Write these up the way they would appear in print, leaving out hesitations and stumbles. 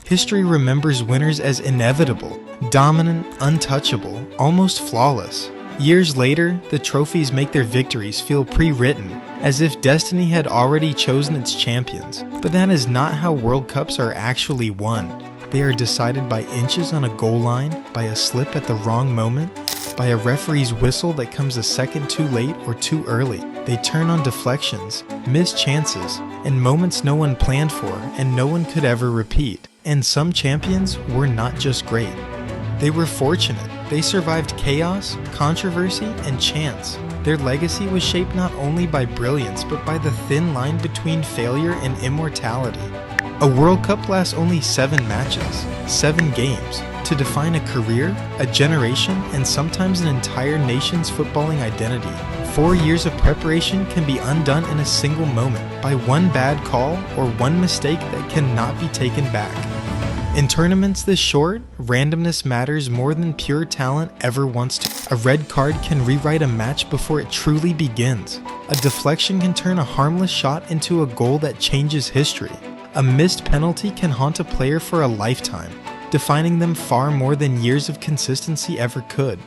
History remembers winners as inevitable, dominant, untouchable, almost flawless. Years later, the trophies make their victories feel pre-written, as if destiny had already chosen its champions. But that is not how World Cups are actually won. They are decided by inches on a goal line, by a slip at the wrong moment, by a referee's whistle that comes a second too late or too early. They turn on deflections, missed chances, and moments no one planned for and no one could ever repeat. And some champions were not just great. They were fortunate. They survived chaos, controversy, and chance. Their legacy was shaped not only by brilliance, but by the thin line between failure and immortality. A World Cup lasts only 7 matches, 7 games, to define a career, a generation, and sometimes an entire nation's footballing identity. 4 years of preparation can be undone in a single moment by one bad call or one mistake that cannot be taken back. In tournaments this short, randomness matters more than pure talent ever wants to. A red card can rewrite a match before it truly begins. A deflection can turn a harmless shot into a goal that changes history. A missed penalty can haunt a player for a lifetime, defining them far more than years of consistency ever could.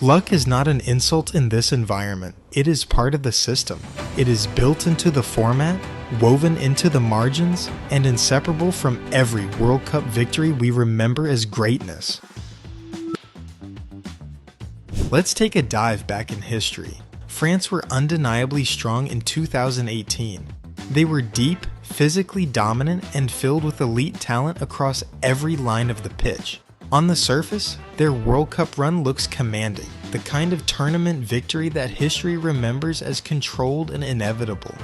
Luck is not an insult in this environment. It is part of the system. It is built into the format, woven into the margins, and inseparable from every World Cup victory we remember as greatness. Let's take a dive back in history. France were undeniably strong in 2018. They were deep, physically dominant, and filled with elite talent across every line of the pitch. On the surface, their World Cup run looks commanding, the kind of tournament victory that history remembers as controlled and inevitable.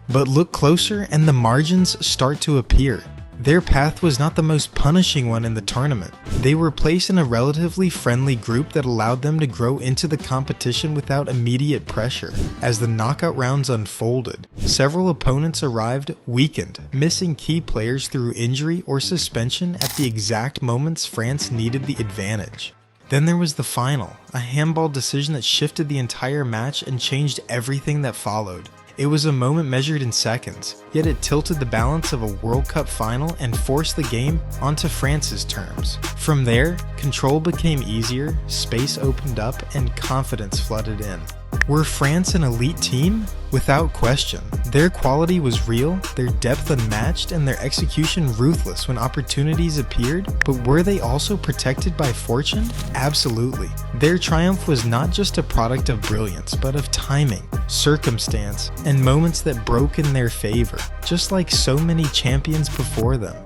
But look closer and the margins start to appear. Their path was not the most punishing one in the tournament. They were placed in a relatively friendly group that allowed them to grow into the competition without immediate pressure. As the knockout rounds unfolded, several opponents arrived weakened, missing key players through injury or suspension at the exact moments France needed the advantage. Then there was the final, a handball decision that shifted the entire match and changed everything that followed. It was a moment measured in seconds, yet it tilted the balance of a World Cup final and forced the game onto France's terms. From there, control became easier, space opened up, and confidence flooded in. Were France an elite team? Without question. Their quality was real, their depth unmatched, and their execution ruthless when opportunities appeared, but were they also protected by fortune? Absolutely. Their triumph was not just a product of brilliance, but of timing, circumstance, and moments that broke in their favor, just like so many champions before them.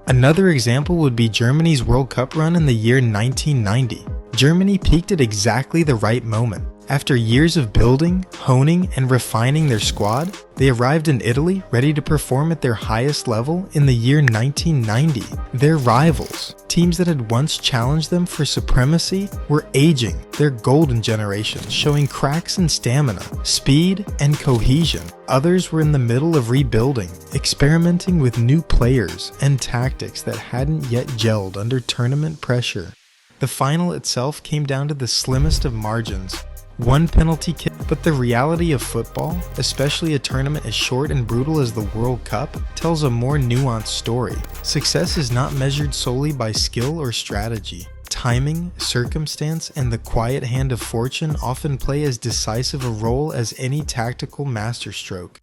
Another example would be Germany's World Cup run in the year 1990. Germany peaked at exactly the right moment. After years of building, honing, and refining their squad, they arrived in Italy ready to perform at their highest level in the year 1990. Their rivals, teams that had once challenged them for supremacy, were aging, their golden generation showing cracks in stamina, speed, and cohesion. Others were in the middle of rebuilding, experimenting with new players and tactics that hadn't yet gelled under tournament pressure. The final itself came down to the slimmest of margins. One penalty kick, but the reality of football, especially a tournament as short and brutal as the World Cup, tells a more nuanced story. Success is not measured solely by skill or strategy. Timing, circumstance, and the quiet hand of fortune often play as decisive a role as any tactical masterstroke.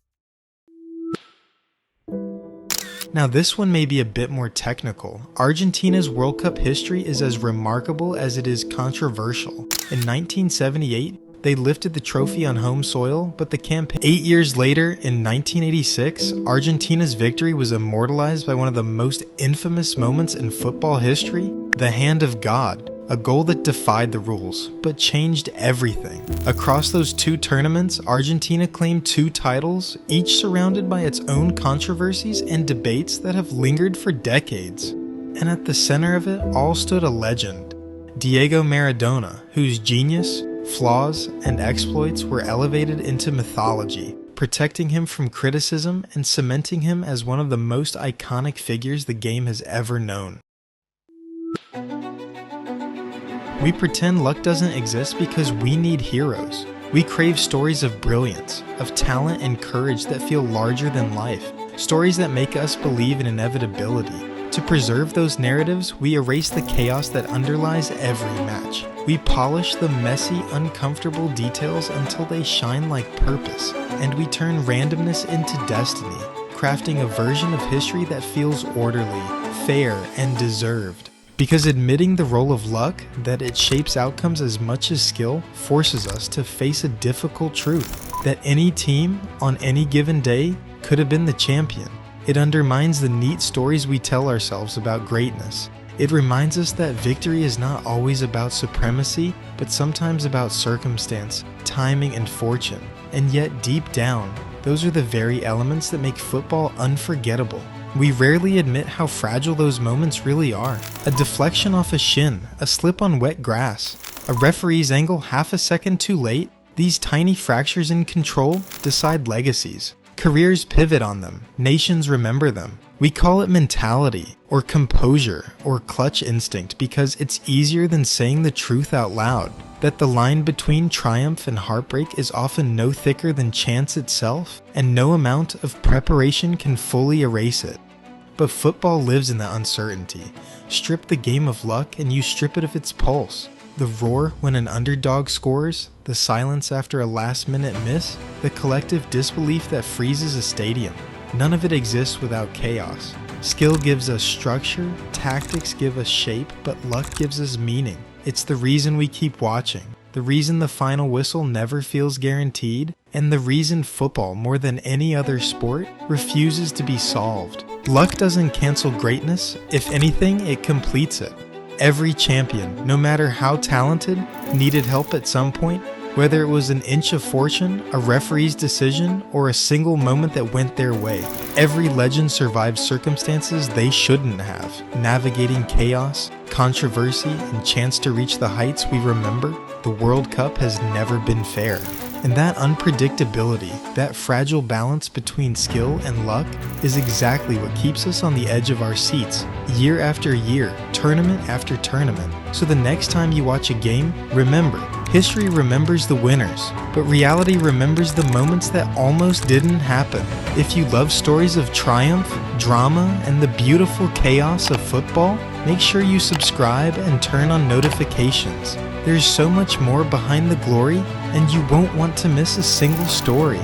Now this one may be a bit more technical. Argentina's World Cup history is as remarkable as it is controversial. In 1978, they lifted the trophy on home soil, but the campaign 8 years later, in 1986, Argentina's victory was immortalized by one of the most infamous moments in football history, the hand of God. A goal that defied the rules, but changed everything. Across those 2 tournaments, Argentina claimed 2 titles, each surrounded by its own controversies and debates that have lingered for decades. And at the center of it all stood a legend, Diego Maradona, whose genius, flaws, and exploits were elevated into mythology, protecting him from criticism and cementing him as one of the most iconic figures the game has ever known. We pretend luck doesn't exist because we need heroes. We crave stories of brilliance, of talent and courage that feel larger than life. stories that make us believe in inevitability. To preserve those narratives, we erase the chaos that underlies every match. We polish the messy, uncomfortable details until they shine like purpose, and we turn randomness into destiny, crafting a version of history that feels orderly, fair, and deserved. Because admitting the role of luck, that it shapes outcomes as much as skill, forces us to face a difficult truth, that any team, on any given day, could have been the champion. It undermines the neat stories we tell ourselves about greatness. It reminds us that victory is not always about supremacy, but sometimes about circumstance, timing, and fortune. And yet, deep down, those are the very elements that make football unforgettable. We rarely admit how fragile those moments really are. A deflection off a shin, a slip on wet grass, a referee's angle half a second too late, these tiny fractures in control decide legacies. Careers pivot on them, nations remember them. We call it mentality, or composure, or clutch instinct because it's easier than saying the truth out loud. That the line between triumph and heartbreak is often no thicker than chance itself, and no amount of preparation can fully erase it. But football lives in that uncertainty. Strip the game of luck and you strip it of its pulse. The roar when an underdog scores, the silence after a last-minute miss, the collective disbelief that freezes a stadium. None of it exists without chaos. Skill gives us structure, tactics give us shape, but luck gives us meaning. It's the reason we keep watching, the reason the final whistle never feels guaranteed, and the reason football, more than any other sport, refuses to be solved. Luck doesn't cancel greatness. If anything, it completes it. Every champion, no matter how talented, needed help at some point, whether it was an inch of fortune, a referee's decision, or a single moment that went their way. Every legend survived circumstances they shouldn't have, navigating chaos, controversy, and chance to reach the heights we remember. The World Cup has never been fair. And that unpredictability, that fragile balance between skill and luck, is exactly what keeps us on the edge of our seats, year after year, tournament after tournament. So the next time you watch a game, remember, history remembers the winners, but reality remembers the moments that almost didn't happen. If you love stories of triumph, drama, and the beautiful chaos of football, make sure you subscribe and turn on notifications. There's so much more behind the glory, and you won't want to miss a single story.